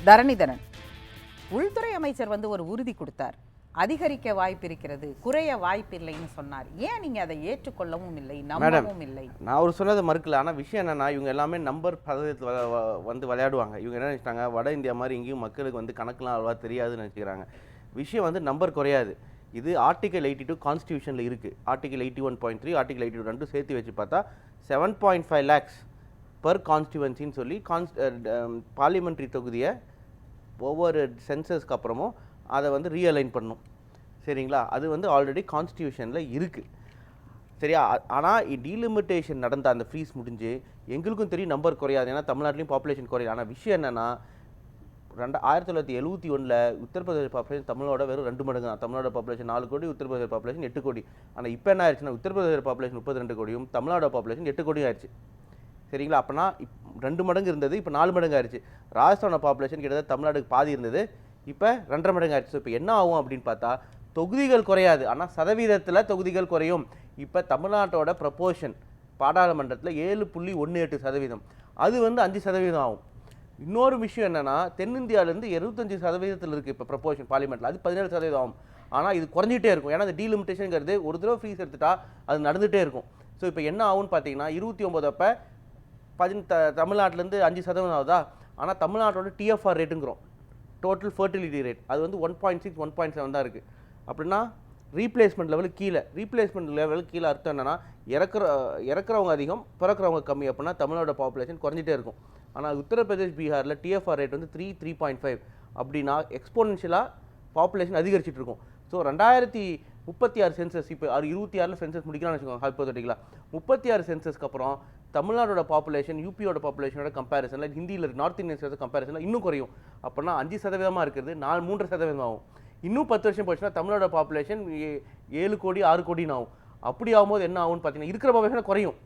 தரணிதரன், உள்துறை அமைச்சர் வந்து ஒரு உறுதி கொடுத்தார், அதிகரிக்க வாய்ப்பு இருக்கிறது, குறைய வாய்ப்பு இல்லைன்னு சொன்னார். ஏன் நீங்க அதை ஏற்றுக்கொள்ளவும் இல்லை, நம்பவும் இல்லை? நான் அவர் சொன்னதை மறுக்கல. ஆனால் விஷயம் என்னன்னா, இவங்க எல்லாமே நம்பர் பதவியத்தில் வந்து விளையாடுவாங்க. இவங்க என்ன நினைச்சிட்டாங்க, வட இந்தியா மாதிரி எங்கேயும் மக்களுக்கு வந்து கணக்கெலாம் அவ்வளோவா தெரியாதுன்னு நினச்சிக்கிறாங்க. விஷயம் வந்து நம்பர் குறையாது. இது ஆர்டிகல் 82 கான்ஸ்டியூஷனில் இருக்குது. ஆர்டிகல் 81.3 ஆர்டிகல் 82 ரெண்டும் சேர்த்து வச்சு பார்த்தா 7.5 lakhs பர் கான்ஸ்டியூவன்சின்னு சொல்லி பார்லிமெண்ட்ரி தொகுதியை ஒவ்வொரு சென்சஸ்க்கு அப்புறமும் அதை வந்து ரீஅலைன் பண்ணும். சரிங்களா? அது வந்து ஆல்ரெடி கான்ஸ்டியூஷனில் இருக்குது. சரியா? ஆனால் டீலிமிட்டேஷன் நடந்த அந்த ஃப்ரீஸ் முடிஞ்சு எங்களுக்கும் தெரியும் நம்பர் குறையாது, ஏன்னா தமிழ்நாட்டிலையும் பாப்புலேஷன் குறையாது. ஆனால் விஷயம் என்னென்னா, 1971 உத்தரப்பிரதேச பாப்புலேஷன் தமிழோட வெறும் 2 மடங்கு தான். தமிழோட பாப்புலேஷன் 4 கோடி, உத்தரப்பிரதேச பாப்புலேஷன் 8 கோடி. ஆனால் இப்போ என்ன ஆயிடுச்சுன்னா, உத்தரப்பிரதேச பாப்புலேஷன் 32 கோடியும் தமிழ்நாடு பாப்புலேஷன் 8 கோடியும் ஆயிடுச்சு. சரிங்களா? அப்போனா 2 மடங்கு இருந்தது, இப்போ 4 மடங்கு ஆயிடுச்சு. ராஜஸ்தானோட பாப்புலேஷன் கிட்டத்தட்ட தமிழ்நாடுக்கு பாதி இருந்தது, இப்போ 2.5 மடங்கு ஆயிடுச்சு. இப்போ என்ன ஆகும் அப்படின்னு பார்த்தா, தொகுதிகள் குறையாது, ஆனால் சதவீதத்தில் தொகுதிகள் குறையும். இப்போ தமிழ்நாட்டோட ப்ரப்போர்ஷன் பாராளுமன்றத்தில் 7.18%, அது வந்து 5% ஆகும். இன்னொரு விஷயம் என்னென்னா, தென்னிந்தியாவிலேருந்து 75% இருக்குது இப்போ ப்ரப்போர்ஷன் பார்லிமெண்ட்டில், அது 17% ஆகும். ஆனால் இது குறைஞ்சிட்டே இருக்கும், ஏன்னா இந்த டீலிமிட்டேஷனுங்கிறது ஒரு தடவை ஃப்ரீஸ் எடுத்துட்டா அது நடந்துகிட்டே இருக்கும். ஸோ இப்போ என்ன ஆகும்னு பார்த்தீங்கன்னா, 29 அப்போ தமிழ்நாட்டிலேருந்து 5% ஆகுதா, ஆனால் தமிழ்நாட்டோட டிஎஃப்ஆர் ரேட்டுங்கிறோம், டோட்டல் ஃபர்டிலிட்டி ரேட், அது வந்து 1.6 1.7 தான் இருக்குது. அப்படின்னா ரீப்ளேஸ்மெண்ட் லெவலுக்கு கீழே. ரீப்ளேஸ்மெண்ட் லெவலுக்கு கீழே அர்த்தம் என்னென்னா, இறக்குறவங்க அதிகம், பிறக்கிறவங்க கம்மி. அப்படின்னா தமிழோட பாப்புலேஷன் குறைஞ்சிட்டே இருக்கும். ஆனால் உத்தரப்பிரதேஷ், பீகாரில் டிஎஃப்ஆர் ரேட் வந்து 3.5, அப்படின்னா எக்ஸ்போனன்ஷியலாக பாப்புலேஷன் அதிகரிச்சுட்டு இருக்கும். ஸோ 2036 சென்சஸ், இப்போ 26 சென்சஸ் முடிக்கலாம்னு வச்சுக்கோங்க ஹைப்போதெட்டிக்கலாக. 36 சென்சஸ்க்கு அப்புறம் தமிழ்நாடோட பாப்புலேஷன் யூபியோட பாப்புலேஷனோட கம்பேரிசனில், ஹிந்தியில் நார்த் இந்தியன் ஸ்டேட்ஸ் கம்பேரிசனில் இன்னும் குறையும். அப்படின்னா 5% இருக்கிறது 3.5% ஆகும். இன்னும் 10 வருஷம் போச்சுன்னா தமிழோட பாப்புலேஷன் 7 கோடி 6 கோடின்னு ஆகும். அப்படி ஆகும்போது என்ன ஆகும்னு பார்த்தீங்கன்னா, இருக்கிற பாப்புலேஷன் குறையும்.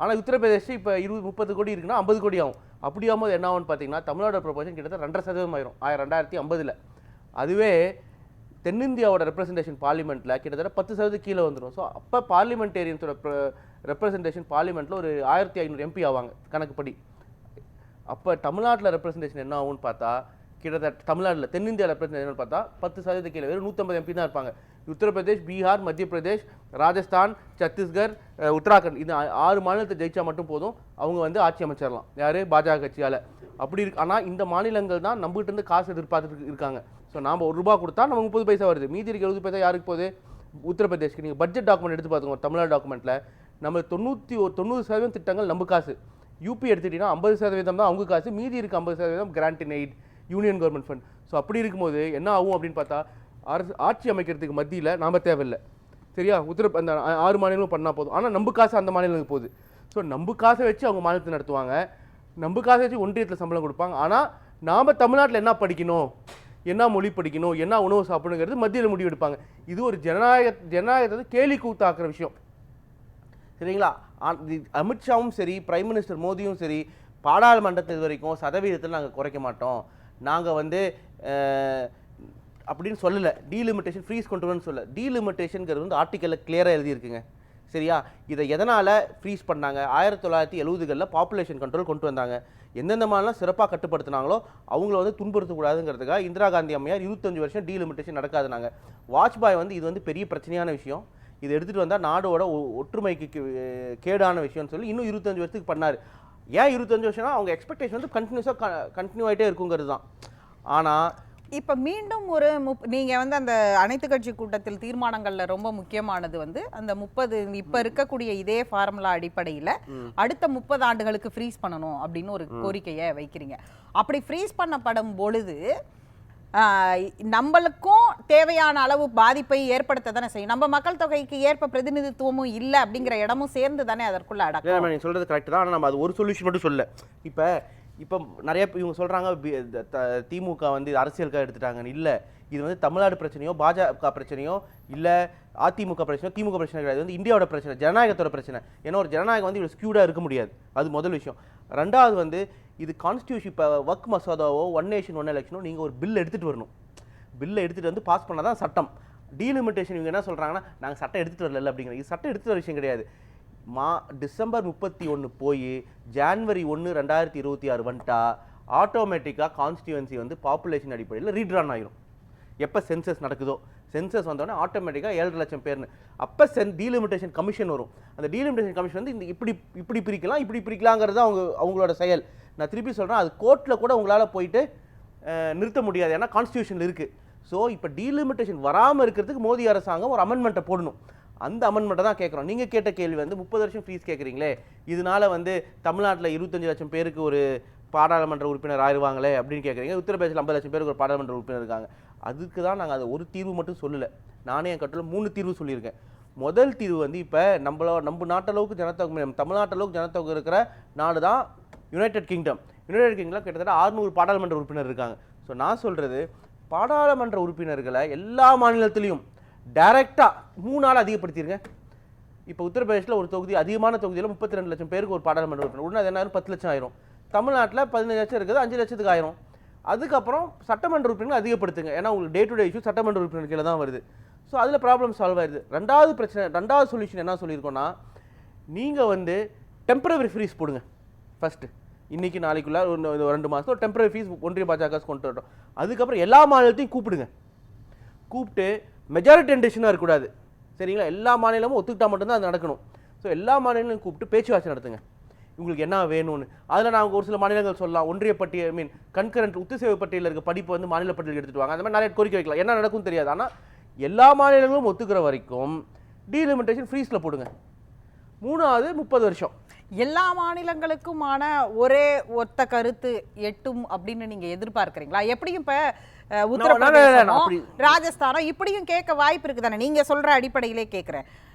ஆனால் உத்தரப்பிரதேஷ் இப்போ 20-30 கோடி இருக்குன்னா 50 கோடி ஆகும். அப்படி ஆகும்போது என்ன ஆகும்னு பார்த்தீங்கன்னா, தமிழோட ப்ரொபோர்ஷன் கிட்டத்தட்ட 2.5% ஆயிரும் 2050. அதுவே தென்னிந்தியாவோட ரெப்ரஸன்டேஷன் பார்லிமெண்ட்டில் கிட்டத்தட்ட 10% கீழே வந்துடும். ஸோ அப்போ பார்லிமெண்டேரியன்ஸோட ரெப்ரஸன்டேஷன் பார்லிமெண்ட்டில் ஒரு 1500 MP ஆவாங்க கணக்குப்படி. அப்போ தமிழ்நாட்டில் ரெப்ரஸன்டேஷன் என்ன ஆகும்னு பார்த்தா, கிட்டத்தட்ட தமிழ்நாட்டில் தென்னிந்தியா ரெப்ரஸன்டேஷன் பார்த்தா 10% கீழே வெறும் 150 MP தான் இருப்பாங்க. உத்தரப்பிரதேஷ், பீகார், மத்திய பிரதேஷ், ராஜஸ்தான், சத்தீஸ்கர், உத்தராகண்ட், இது 6 மாநிலத்தை ஜெயிச்சா மட்டும் போதும், அவங்க வந்து ஆட்சி அமைச்சிடலாம். யார்? பாஜக கட்சியால். அப்படி இருக்கு. ஆனால் இந்த மாநிலங்கள் தான் நம்மகிட்ட இருந்து காசு எதிர்பார்த்துட்டு இருக்காங்க. ஸோ நாம் ₹1 கொடுத்தா நம்ம 30 பைசா வருது, மீதி இருக்க 70 பைசா யாருக்கு போகுது? உத்தரப்பிரதேஷ்க்கு. நீங்கள் பட்ஜெட் டாக்குமெண்ட் எடுத்து பார்த்துக்கோங்க, தமிழ்நாடு டாக்குமெண்ட்டில் நம்ம 90% திட்டங்கள் நம்ம காசு. யூபி எடுத்துக்கிட்டிங்கன்னா 50% தான் அவங்க காசு, மீதி இருக்க 50% grant in aid, union government fund. So அப்படி இருக்கும்போது என்ன ஆகும் அப்படின்னு பார்த்தா, ஆட்சி அமைக்கிறதுக்கு மத்தியில் நாம் தேவையில்லை. சரியா? அந்த 6 மாநிலங்களும் பண்ணால் போதும். ஆனால் நம்ம காசு அந்த மாநிலங்களுக்கு போகுது. ஸோ நம்ம காசை வச்சு அவங்க மாநிலத்தை நடத்துவாங்க, நம்ம காசை வச்சு ஒன்றியத்தில் சம்பளம் கொடுப்பாங்க. ஆனால் நாம் தமிழ்நாட்டில் என்ன படிக்கணும், என்ன மொழி படிக்கணும், என்ன உணவு சாப்பிடணுங்கிறது மத்தியில் முடிவு எடுப்பாங்க. இது ஒரு ஜனநாயகத்தை கேலி கூத்தாக்குற விஷயம். சரிங்களா? அமித்ஷாவும் சரி, பிரைம் மினிஸ்டர் மோடியும் சரி, பாராளுமன்றத்தில் இது வரைக்கும் சதவீதத்தில் நாங்கள் குறைக்க மாட்டோம், நாங்கள் வந்து அப்படின்னு சொல்லலை. டீலிமிட்டேஷன் ஃப்ரீஸ் கொண்டு வரணும்னு சொல்ல. டீலிமிட்டேஷனுங்கிறது வந்து ஆர்டிக்கலில் கிளியராக எழுதியிருக்குங்க. சரியா? இதை எதனால் ஃப்ரீஸ் பண்ணாங்க? 1970களில் பாப்புலேஷன் கண்ட்ரோல் கொண்டு வந்தாங்க. எந்தெந்த மாதிரிலாம் சிறப்பாக கட்டுப்படுத்தினாங்களோ அவங்கள வந்து துன்புறுத்தக்கூடாதுங்கிறதுக்காக இந்திரா காந்தி அம்மையார் 25 வருஷம் டீலிமிட்டேஷன் நடக்காதுனாங்க. வாஜ்பாய் வந்து இது வந்து பெரிய பிரச்சனையான விஷயம், இதை எடுத்துகிட்டு வந்தால் நாடோட ஒற்றுமைக்கு கேடான விஷயம்னு சொல்லி இன்னும் 25 வருஷத்துக்கு பண்ணார். ஏன் 25 வருஷம்னா, அவங்க எக்ஸ்பெக்டேஷன் வந்து கண்டினியூ ஆகிட்டே இருக்குங்கிறது தான். ஆனால் இப்போ மீண்டும் ஒரு நீங்கள் வந்து அந்த அனைத்து கட்சி கூட்டத்தில் தீர்மானங்களில் ரொம்ப முக்கியமானது வந்து அந்த 30 இப்போ இருக்கக்கூடிய இதே ஃபார்முலா அடிப்படையில் அடுத்த 30 ஆண்டுகளுக்கு ஃப்ரீஸ் பண்ணணும் அப்படின்னு ஒரு கோரிக்கையை வைக்கிறீங்க. அப்படி ஃப்ரீஸ் பண்ணப்படும் பொழுது நம்மளுக்கும் தேவையான அளவு பாதிப்பை ஏற்படுத்த தானே செய்யும். நம்ம மக்கள் தொகைக்கு ஏற்ப பிரதிநிதித்துவமும் இல்லை அப்படிங்கிற இடமும் சேர்ந்து தானே அதற்குள்ள அடக்கம். நீங்கள் சொல்கிறது கரெக்ட் தான். ஆனால் நம்ம அது ஒரு சொல்யூஷன் மட்டும் சொல்ல. இப்போ நிறைய இவங்க சொல்கிறாங்க திமுக வந்து அரசியலுக்காக எடுத்துட்டாங்கன்னு. இல்லை, இது வந்து தமிழ்நாடு பிரச்சனையோ பாஜக பிரச்சனையோ இல்லை அதிமுக பிரச்சனையோ திமுக பிரச்சனை கிடையாது. வந்து இந்தியாவோட பிரச்சனை, ஜனநாயகத்தோட பிரச்சனை. ஏன்னா ஒரு ஜனநாயகம் வந்து இவ்வளோ ஸ்கியூடாக இருக்க முடியாது. அது முதல் விஷயம். ரெண்டாவது வந்து இது கான்ஸ்டியூஷன், இப்போ ஒர்க் மசோதாவோ, ஒன் நேஷன் ஒன் எலெக்ஷனோ நீங்கள் ஒரு பில் எடுத்துகிட்டு வரணும். பில்லை எடுத்துகிட்டு வந்து பாஸ் பண்ணால் தான் சட்டம். டீலிமிட்டேஷன் இவங்க என்ன சொல்கிறாங்கன்னா, நாங்கள் சட்டம் எடுத்துகிட்டு வரல அப்படிங்கிற. இது சட்டம் எடுத்துகிட்டு வர விஷயம் கிடையாது. டிசம்பர் 31 போய் ஜான்வரி 1 2026 வந்துட்டா ஆட்டோமேட்டிக்காக கான்ஸ்டியூவன்சி வந்து பாப்புலேஷன் அடிப்படையில் ரீட்ரான் ஆகிரும். எப்போ சென்சஸ் நடக்குதோ, சென்சஸ் வந்தோடனே ஆட்டோமேட்டிக்காக 7.5 லட்சம் பேர்னு அப்போ டீலிமிட்டேஷன் கமிஷன் வரும். அந்த டீலிமிட்டேஷன் கமிஷன் வந்து இந்த இப்படி பிரிக்கலாங்கிறது அவங்களோட செயல். நான் திருப்பி சொல்கிறேன், அது கோர்ட்டில் கூட உங்களால் போயிட்டு நிறுத்த முடியாது, ஏன்னா கான்ஸ்டியூஷனில் இருக்குது. ஸோ இப்போ டீலிமிட்டேஷன் வராமல் இருக்கிறதுக்கு மோடி அரசாங்கம் ஒரு அமெண்ட்மெண்ட்டை போடணும். அந்த அமெண்ட்மெண்ட்டை தான் கேட்குறோம். நீங்கள் கேட்ட கேள்வி வந்து 30 வருஷம் ஃபீஸ் கேட்குறீங்களே, இதனால வந்து தமிழ்நாட்டில் 25 லட்சம் பேருக்கு ஒரு பாராளுமன்ற உறுப்பினர் ஆயிடுவாங்களே அப்படின்னு கேட்குறீங்க. உத்தரப்பிரதேசில் 50 லட்சம் பேருக்கு ஒரு பாராளுமன்ற உறுப்பினர் இருக்காங்க. அதுக்கு தான் நாங்கள் அதை ஒரு தீர்வு மட்டும் சொல்லலை, நானே என் கட்டில் 3 தீர்வு சொல்லியிருக்கேன். முதல் தீர்வு வந்து இப்போ நம்ம நாட்டளவுக்கு ஜனத்தொகை, தமிழ்நாட்டளவுக்கு ஜனத்தொகை இருக்கிற நாடு தான் யுனைடெட் கிங்டம். யுனைடெட் கிங்டம் கிட்டத்தட்ட 600 பாராளுமன்ற உறுப்பினர் இருக்காங்க. ஸோ நான் சொல்கிறது, பாராளுமன்ற உறுப்பினர்களை எல்லா மாநிலத்திலையும் டைரெக்டாக 3 ஆள் அதிகப்படுத்திடுங்க. இப்போ உத்தரப்பிரதேசில் ஒரு தொகுதி, அதிகமான தொகுதியில் 32 லட்சம் பேருக்கு ஒரு பாராளுமன்ற உறுப்பினர், உடனே அது என்ன 10 லட்சம் ஆயிரும். தமிழ்நாட்டில் 15 லட்சம் இருக்குது, 5 லட்சத்துக்கு ஆயிரும். அதுக்கப்புறம் சட்டமன்ற உறுப்பினர்கள் அதிகப்படுத்துங்க, ஏன்னா உங்களுக்கு டே டு டே இஷ்யூ சட்டமன்ற உறுப்பினர் கீழே தான் வருது. ஸோ அதில் ப்ராப்ளம் சால்வ் ஆயிடுது. ரெண்டாவது சொல்யூஷன் என்ன சொல்லியிருக்கோன்னா, நீங்கள் வந்து டெம்பரவரி ஃப்ரீஸ் போடுங்க. ஃபஸ்ட்டு இன்றைக்கி நாளைக்குள்ளே ஒரு 2 மாதம் டெம்பரரி ஃபீஸ் ஒன்றிய பாஜக கொண்டு வரட்டும். அதுக்கப்புறம் எல்லா மாநிலத்தையும் கூப்பிட்டு மெஜாரிட்டி டெசிஷனாக இருக்கக்கூடாது, சரிங்களா? எல்லா மாநிலமும் ஒத்துக்கிட்டா மட்டும்தான் அது நடக்கணும். ஸோ எல்லா மாநிலங்களையும் கூப்பிட்டு பேச்சுவார்த்தை நடத்துங்க, உங்களுக்கு என்ன வேணும்னு. அதில் நாங்கள் ஒரு சில மாநிலங்கள் சொல்லலாம், ஒன்றிய பட்டியல் கன்கரண்ட் ஒத்துசேவை பட்டியலில் இருக்க படிப்பு வந்து மாநில பட்டியல் எடுத்துட்டு வாங்க, அந்த மாதிரி நிறைய கோரிக்கை வைக்கலாம். என்ன நடக்கும் தெரியாது, ஆனால் எல்லா மாநிலங்களும் ஒத்துக்கிற வரைக்கும் டீலிமிட்டேஷன் ஃப்ரீஸில் போடுங்க. 3வது 30 வருஷம் எல்லா மாநிலங்களுக்குமான ஒரே ஒத்த கருத்து எட்டும் அப்படின்னு நீங்க எதிர்பார்க்கறீங்களா? எப்படியும் இப்ப உத்தரப்பிரதேசம், ராஜஸ்தானம் இப்படியும் கேட்க வாய்ப்பு இருக்கு தானே? நீங்க சொல்ற அடிப்படையிலே கேட்கிறேன்.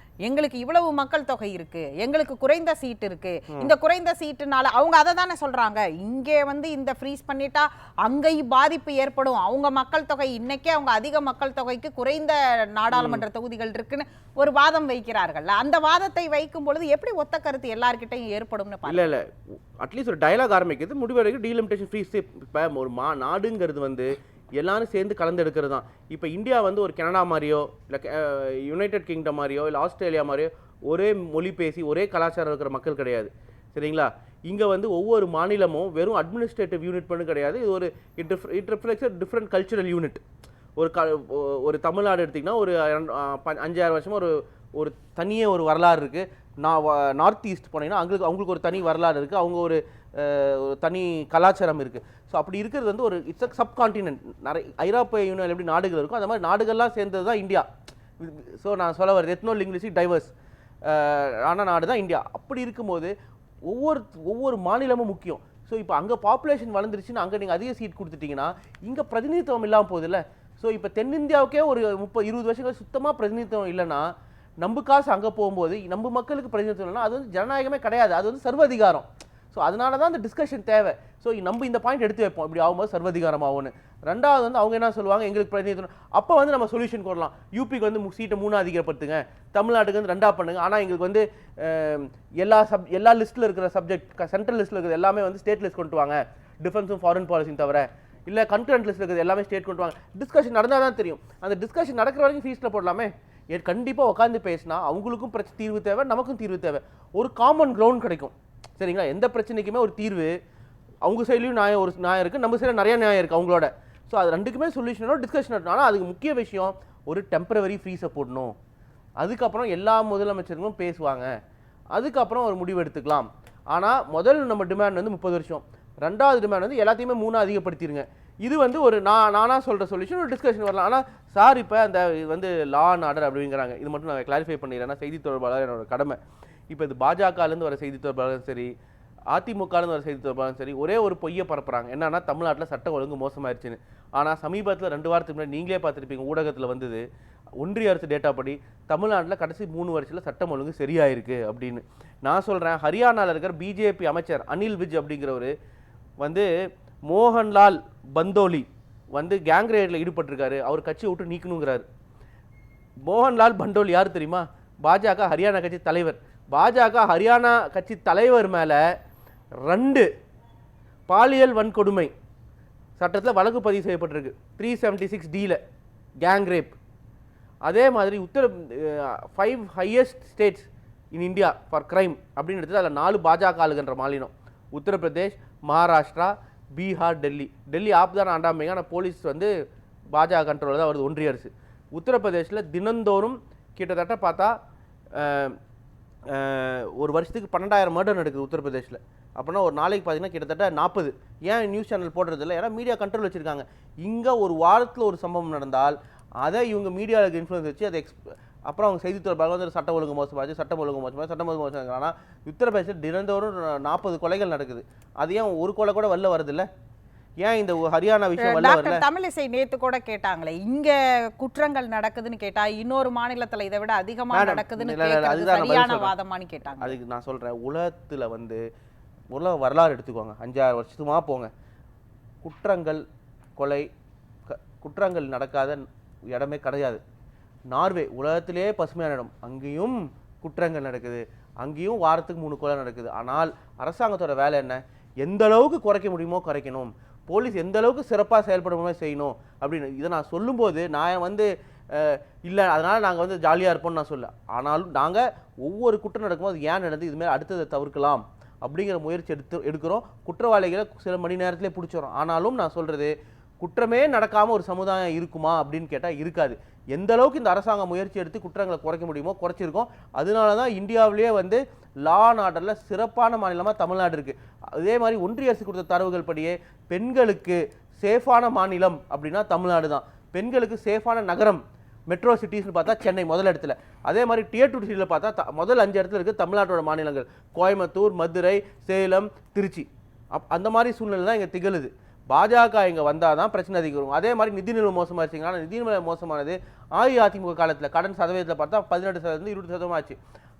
எங்களுக்கு இவ்வளவு மக்கள் தொகை இருக்கு, எங்களுக்கு குறைந்த சீட் இருக்கு, இந்த குறைந்த சீட்டுனால அவங்க அதை தானே சொல்றாங்க, இங்கே வந்து இந்த ஃப்ரீஸ் பண்ணிட்டா அங்கேயும் பாதிப்பு ஏற்படும், அவங்க மக்கள் தொகை இன்னைக்கே அவங்க அதிக மக்கள் தொகைக்கு குறைந்த நாடாளுமன்ற தொகுதிகள் இருக்குன்னு ஒரு வாதம் வைக்கிறார்கள். அந்த வாதத்தை வைக்கும் பொழுது எப்படி ஒத்த கருத்து எல்லார்கிட்டையும் ஏற்படும்னு இல்ல இல்ல அட்லீஸ்ட் ஒரு டயலாக் ஆரம்பிக்கிறது, முடிவு வரைக்கும் டீலிமிட்டேஷன் ஃப்ரீஸ். இப்போ ஒரு நாடுங்கிறது வந்து எல்லாரும் சேர்ந்து கலந்து எடுக்கிறது தான். இப்போ இந்தியா வந்து ஒரு கனடா மாதிரியோ இல்லை யுனைடெட் கிங்டம் மாதிரியோ இல்லை ஆஸ்திரேலியா மாதிரியோ ஒரே மொழி பேசி ஒரே கலாச்சாரம் இருக்கிற மக்கள் கிடையாது, சரிங்களா? இங்கே வந்து ஒவ்வொரு மாநிலமும் வெறும் அட்மினிஸ்ட்ரேட்டிவ் யூனிட் பண்ணு கிடையாது, இது ஒரு it reflects different cultural unit. ஒரு தமிழ்நாடு எடுத்திங்கன்னா ஒரு 5,000 வருஷமாக ஒரு தனியே ஒரு வரலாறு இருக்குது. நார்த் ஈஸ்ட் போனீங்கன்னா அவங்களுக்கு ஒரு தனி வரலாறு இருக்குது, அவங்க ஒரு தனி கலாச்சாரம் இருக்குது. ஸோ அப்படி இருக்கிறது வந்து ஒரு இட்ஸ் அ சப்கான்டினென்ட். நிறைய ஐரோப்பிய யூனியன் எப்படி நாடுகள் இருக்கும், அந்த மாதிரி நாடுகள்லாம் சேர்ந்தது தான் இந்தியா. ஸோ நான் சொல்ல வரது எத்னோ லிங்குவிஸ்டிக் டைவர்ஸ் ஆன நாடு தான் இந்தியா. அப்படி இருக்கும்போது ஒவ்வொரு மாநிலமும் முக்கியம். ஸோ இப்போ அங்கே பாப்புலேஷன் வளர்ந்துருச்சுன்னு அங்கே நீங்கள் அதிக சீட் கொடுத்துட்டீங்கன்னா இங்கே பிரதிநிதித்துவம் இல்லாமல் போகுதுல்ல. ஸோ இப்போ தென்னிந்தியாவுக்கே ஒரு 30-20 வருஷங்கள் சுத்தமாக பிரதிநிதித்துவம் இல்லைன்னா, நம்ம காசு அங்கே போகும்போது நம்ம மக்களுக்கு பிரதிநிதித்துவம் இல்லைன்னா அது வந்து ஜனநாயகமே கிடையாது, அது வந்து சர்வதிகாரம். ஸோ அதனால தான் அந்த டிஸ்கஷன் தேவை. ஸோ நம்ம இந்த பாயிண்ட் எடுத்து வைப்போம், இப்படி ஆகும்போது சர்வதிகாரம் ஆகும்னு. ரெண்டாவது வந்து அவங்க என்ன சொல்லுவாங்க, எங்களுக்கு பிரதிநிதித்துவம், அப்போ வந்து நம்ம சொல்யூஷன் கொடுக்கலாம். யூபிக்கு வந்து சீட்டை 3 அதிகப்படுத்துங்க, தமிழ்நாட்டுக்கு வந்து 2 பண்ணுங்க, ஆனால் எங்களுக்கு வந்து எல்லா லிஸ்ட்டில் இருக்கிற சப்ஜெக்ட், சென்ட்ரல் லிஸ்ட்டில் இருக்கிறது எல்லாமே வந்து ஸ்டேட் லிஸ்ட் கொண்டு வாங்க, டிஃபென்ஸும் ஃபாரின் பாலிசியும் தவிர, இல்லை கன்கரண்ட் லிஸ்ட்டில் இருக்கிறது எல்லாமே ஸ்டேட் கொண்டு வாங்க. டிஸ்கஷன் நடந்தால் தான் தெரியும். அந்த டிஸ்கஷன் நடக்கிற வரைக்கும் ஃபீஸில் போடலாமே. கண்டிப்பாக உட்காந்து பேசினா அவங்களுக்கும் தீர்வு தேவை, நமக்கும் தீர்வு தேவை, ஒரு காமன் கிரவுண்ட் கிடைக்கும், சரிங்களா? எந்த பிரச்சனைக்குமே ஒரு தீர்வு, அவங்க சைட்லையும் நியாயம் இருக்குது, நம்ம சைடில் நிறைய நியாயம் இருக்குது அவங்களோட. ஸோ அது ரெண்டுக்குமே சொல்யூஷனோ டிஸ்கஷன் இருக்கணும். ஆனால் அதுக்கு முக்கிய விஷயம் ஒரு டெம்பரவரி ஃப்ரீஸை போடணும். அதுக்கப்புறம் எல்லா முதலமைச்சர்களும் பேசுவாங்க, அதுக்கப்புறம் ஒரு முடிவு எடுத்துக்கலாம். ஆனால் முதல் நம்ம டிமாண்ட் வந்து 30 வருஷம், ரெண்டாவது டிமாண்ட் வந்து எல்லாத்தையுமே 3 அதிகப்படுத்திடுங்க. இது வந்து ஒரு நானாக சொல்கிற சொல்யூஷன், ஒரு டிஸ்கஷன் வரலாம். ஆனால் சார் இப்போ அந்த வந்து லா அண்ட் ஆர்டர் அப்படிங்கிறாங்க, இது மட்டும் நான் கிளாரிஃபை பண்ணிடுறேன்னா செய்தி தொடர்பாளர் என்னோட கடமை. இப்போ இது பாஜகலேருந்து வர செய்தி தொடர்பாளரும் சரி, அதிமுகலேருந்து வர செய்தி தொடர்பாளரும் சரி, ஒரே ஒரு பொய்யை பரப்புறாங்க, என்னன்னா தமிழ்நாட்டில் சட்டம் ஒழுங்கு மோசமாயிருச்சுன்னு. ஆனால் சமீபத்தில் 2 வாரத்துக்கு முன்னாடி நீங்களே பார்த்துருப்பீங்க, ஊடகத்தில் வந்தது, ஒன்றிய அரசு டேட்டா படி தமிழ்நாட்டில் கடைசி 3 வருஷத்தில் சட்டம் ஒழுங்கு சரியாயிருக்கு அப்படின்னு. நான் சொல்கிறேன், ஹரியானாவில் இருக்கிற பிஜேபி அமைச்சர் அனில் விஜ் அப்படிங்கிறவர் வந்து மோகன்லால் பந்தோலி வந்து கேங் ரேடில் ஈடுபட்டிருக்காரு, அவர் கட்சியை விட்டு நீக்கணுங்கிறாரு. மோகன்லால் பண்டோலி யார் தெரியுமா? பாஜக ஹரியானா கட்சி தலைவர். பாஜக ஹரியானா கட்சி தலைவர் மேலே 2 பாலியல் வன்கொடுமை சட்டத்தில் வழக்கு பதிவு செய்யப்பட்டிருக்கு, 376D கேங் ரேப். அதே மாதிரி 5 highest states in India for crime அப்படின்னு எடுத்தது, அதில் 4 பாஜக ஆளுகின்ற மாநிலம்: உத்தரப்பிரதேஷ், மகாராஷ்டிரா, பீகார், டெல்லி ஆப் தான் ஆண்டாமைங்க. ஆனால் போலீஸ் வந்து பாஜக கண்ட்ரோலில் தான் வருது, ஒன்றிய அரசு. உத்தரப்பிரதேசில் தினந்தோறும் கிட்டத்தட்ட பார்த்தா ஒரு வருஷத்துக்கு 12,000 மர்டர் நடக்குது உத்தரப்பிரதேசில். அப்படின்னா ஒரு நாளைக்கு பார்த்தீங்கன்னா கிட்டத்தட்ட 40. ஏன் நியூஸ் சேனல் போடுறது இல்லை? ஏன்னா மீடியா கண்ட்ரோல் வச்சுருக்காங்க. இங்கே ஒரு வாரத்தில் ஒரு சம்பவம் நடந்தால் அதை இவங்க மீடியாவுக்கு இன்ஃப்ளூயன்ஸ் வச்சு அதை அப்புறம் அவங்க செய்தி தொடர்பாக வந்து சட்டம் ஒழுங்கு மோசமாச்சு. ஆனால் உத்தரப்பிரதேசில் தினந்தோறும் 40 கொலைகள் நடக்குது. அது ஏன் ஒரு கொலை கூட வெளில வருதில்ல? ஏன் இந்த ஹரியானா விஷயம் வரல? டாக்டர் தமிழிசை நேத்து கூட கேட்டாங்களே, இங்க குற்றங்கள் நடக்குதுன்னு கேட்டா இன்னொரு மாநிலத்துல இதை விட அதிகமா நடக்குதுன்னு கேட்கறது சரியான வாதமான்னு கேட்டாங்க. அதுக்கு நான் சொல்றேன், உலகத்துல வந்து உலக வரலாறு எடுத்துக்கோங்க, 5-6 வருஷத்துமா போங்க, குற்றங்கள் கொலை குற்றங்கள் நடக்காத இடமே கிடையாது. நார்வே உலகத்திலேயே பசுமையான இடம், அங்கேயும் குற்றங்கள் நடக்குது, அங்கேயும் வாரத்துக்கு 3 கொலை நடக்குது. ஆனால் அரசாங்கத்தோட வேலை என்ன? எந்த அளவுக்கு குறைக்க முடியுமோ குறைக்கணும், போலீஸ் எந்த அளவுக்கு சிறப்பாக செயல்படணுமோ செய்யணும் அப்படின்னு. இதை நான் சொல்லும்போது நான் வந்து இல்லை அதனால் நாங்கள் வந்து ஜாலியாக இருப்போம்னு நான் சொல்ல. ஆனாலும் நாங்கள் ஒவ்வொரு குற்றம் நடக்கும்போது ஏன் நடந்து இதுமாதிரி அடுத்ததை தவிர்க்கலாம் அப்படிங்கிற முயற்சி எடுக்கிறோம். குற்றவாளிகளை சில மணி நேரத்திலே பிடிச்சிடும். ஆனாலும் நான் சொல்கிறது, குற்றமே நடக்காமல் ஒரு சமுதாயம் இருக்குமா அப்படின்னு கேட்டால் இருக்காது. எந்த அளவுக்கு இந்த அரசாங்கம் முயற்சி எடுத்து குற்றங்களை குறைக்க முடியுமோ குறைச்சிருக்கோம். அதனால தான் இந்தியாவிலேயே வந்து லா அண்ட் ஆர்டரில் சிறப்பான மாநிலமாக தமிழ்நாடு இருக்குது. அதே மாதிரி ஒன்றிய அரசு கொடுத்த தரவுகள் படியே பெண்களுக்கு சேஃபான மாநிலம் அப்படின்னா தமிழ்நாடு தான். பெண்களுக்கு சேஃபான நகரம் மெட்ரோ சிட்டிஸ்னு பார்த்தா சென்னை முதல் இடத்துல. அதே மாதிரி டியர் 2 சிட்டியில் பார்த்தா முதல் 5 இடத்துல இருக்குது தமிழ்நாட்டோட மாநிலங்கள், கோயம்புத்தூர், மதுரை, சேலம், திருச்சி. அந்த மாதிரி சூழ்நிலை தான் இங்கே திகழுது. பாஜக இங்கே வந்தால் தான் பிரச்சனை அதிகம். அதே மாதிரி நிதி நிலைமை மோசமாகிடுச்சிங்க. ஆனால் நிதி நிலைமை மோசமானது அதிமுக காலத்தில் கடன் சதவீதத்தில் பார்த்தா 18% 20% ஆச்சு.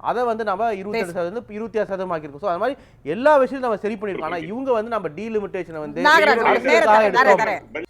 அதை வந்து நம்ம 22% 26% ஆக்கியிருக்கோம். ஸோ அது மாதிரி எல்லா விஷயத்தையும் நம்ம சரி பண்ணியிருக்கோம். ஆனால் இவங்க வந்து நம்ம டீலிமிட்டேஷனை வந்து எடுத்தோம்.